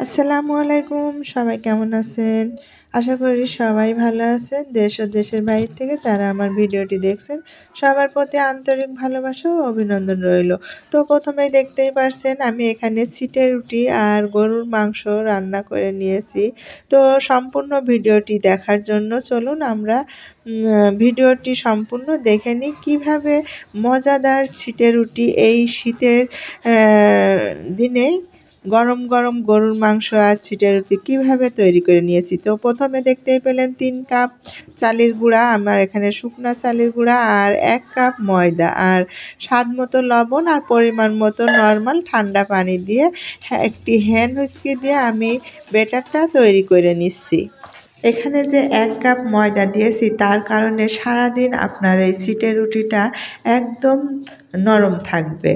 আসসালামু আলাইকুম, সবাই কেমন আছেন? আশা করি সবাই ভালো আছেন। দেশ ও দেশের বাইরে থেকে যারা আমার ভিডিওটি দেখছেন সবার প্রতি আন্তরিক ভালোবাসা ও অভিনন্দন রইলো। তো প্রথমেই দেখতেই পারছেন আমি এখানে ছিটে রুটি আর গরুর মাংস রান্না করে নিয়েছি। তো সম্পূর্ণ ভিডিওটি দেখার জন্য চলুন আমরা ভিডিওটি সম্পূর্ণ দেখে নিই কীভাবে মজাদার ছিটে রুটি এই শীতের দিনে গরম গরম গরুর মাংস আর ছিটে রুটি কীভাবে তৈরি করে নিয়েছি। তো প্রথমে দেখতেই পেলেন ৩ কাপ চালের গুঁড়া, আমার এখানে শুকনা চালের গুঁড়া, আর ১ কাপ ময়দা, আর স্বাদ মতো লবণ, আর পরিমাণ মতো নর্মাল ঠান্ডা পানি দিয়ে একটি হ্যান্ড হুইস্কি দিয়ে আমি ব্যাটারটা তৈরি করে নিচ্ছি। এখানে যে ১ কাপ ময়দা দিয়েছি তার কারণে সারাদিন আপনার এই ছিটে রুটিটা একদম নরম থাকবে।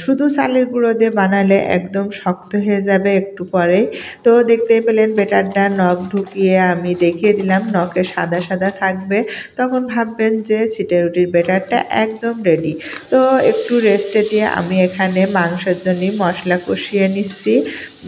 শুধু চালের গুঁড়ো দিয়ে বানালে একদম শক্ত হয়ে যাবে একটু পরেই। তো দেখতেই পেলেন ব্যাটারটা নখ ঢুকিয়ে আমি দেখিয়ে দিলাম, নখে সাদা সাদা থাকবে, তখন ভাববেন যে ছিটে রুটির ব্যাটারটা একদম রেডি। তো একটু রেস্টে দিয়ে আমি এখানে মাংসের জন্য মশলা কষিয়ে নিচ্ছি।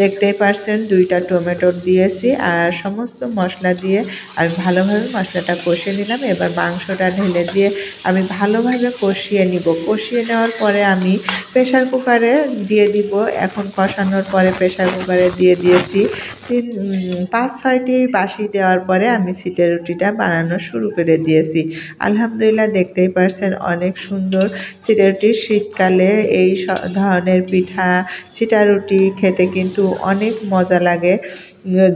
দেখতেই পারছেন 2টা টমেটো দিয়েছি আর সমস্ত মশলা দিয়ে আমি ভালোভাবে মশলাটা কষিয়ে নিলাম। এবার মাংসটা ঢেলে দিয়ে আমি ভালোভাবে কষিয়ে নিব। কষিয়ে নেওয়ার পরে আমি প্রেশার কুকারে দিয়ে দিব। এখন কষানোর পরে প্রেশার কুকারে দিয়ে দিয়েছি 5-6টি বাসি দেওয়ার পরে আমি ছিটে রুটিটা বানানো শুরু করে দিয়েছি। আলহামদুলিল্লাহ দেখতেই পারছেন অনেক সুন্দর ছিটে রুটি। শীতকালে এই ধরনের পিঠা ছিটা রুটি খেতে কিন্তু অনেক মজা লাগে,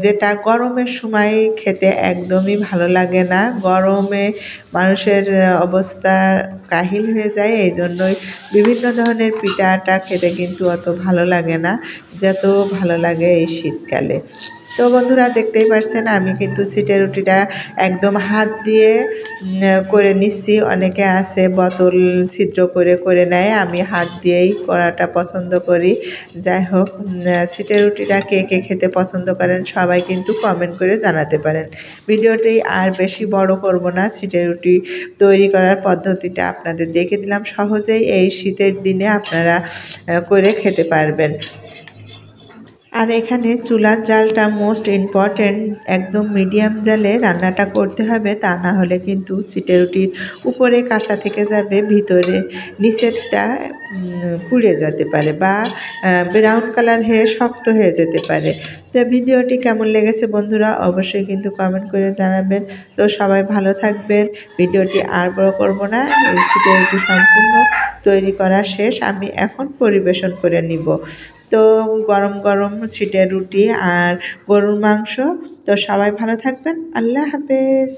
যেটা গরমের সময় খেতে একদমই ভালো লাগে না। গরমে মানুষের অবস্থা কাহিল হয়ে যায়, এই জন্যই বিভিন্ন ধরনের পিঠাটা খেতে কিন্তু অত ভালো লাগে না যত ভালো লাগে এই শীতকালে। তো বন্ধুরা দেখতেই পারছেন আমি কিন্তু ছিটে রুটিটা একদম হাত দিয়ে করে নিচ্ছি। অনেকে আছে বোতল ছিদ্র করে করে নেয়, আমি হাত দিয়েই করাটা পছন্দ করি। যাই হোক, ছিটে রুটিটা কে কে খেতে পছন্দ করেন সবাই কিন্তু কমেন্ট করে জানাতে পারেন। ভিডিওটি আর বেশি বড় করব না, ছিটে রুটি তৈরি করার পদ্ধতিটা আপনাদের দেখে দিলাম। সহজেই এই শীতের দিনে আপনারা করে খেতে পারবেন। আর এখানে চুলার জালটা মোস্ট ইম্পর্ট্যান্ট, একদম মিডিয়াম জালে রান্নাটা করতে হবে, তা না হলে কিন্তু ছিটে রুটির উপরে কাঁচা থেকে যাবে, ভিতরে নিচেরটা পুড়ে যেতে পারে বা ব্রাউন কালার হয়ে শক্ত হয়ে যেতে পারে। তো ভিডিওটি কেমন লেগেছে বন্ধুরা অবশ্যই কিন্তু কমেন্ট করে জানাবেন। তো সবাই ভালো থাকবেন। ভিডিওটি আর বড় করব না, এই ছিটে রুটি সম্পূর্ণ তৈরি করা শেষ, আমি এখন পরিবেশন করে নিব। তো গরম গরম ছিটে রুটি আর গরুর মাংস। তো সবাই ভালো থাকবেন। আল্লাহ হাফেজ।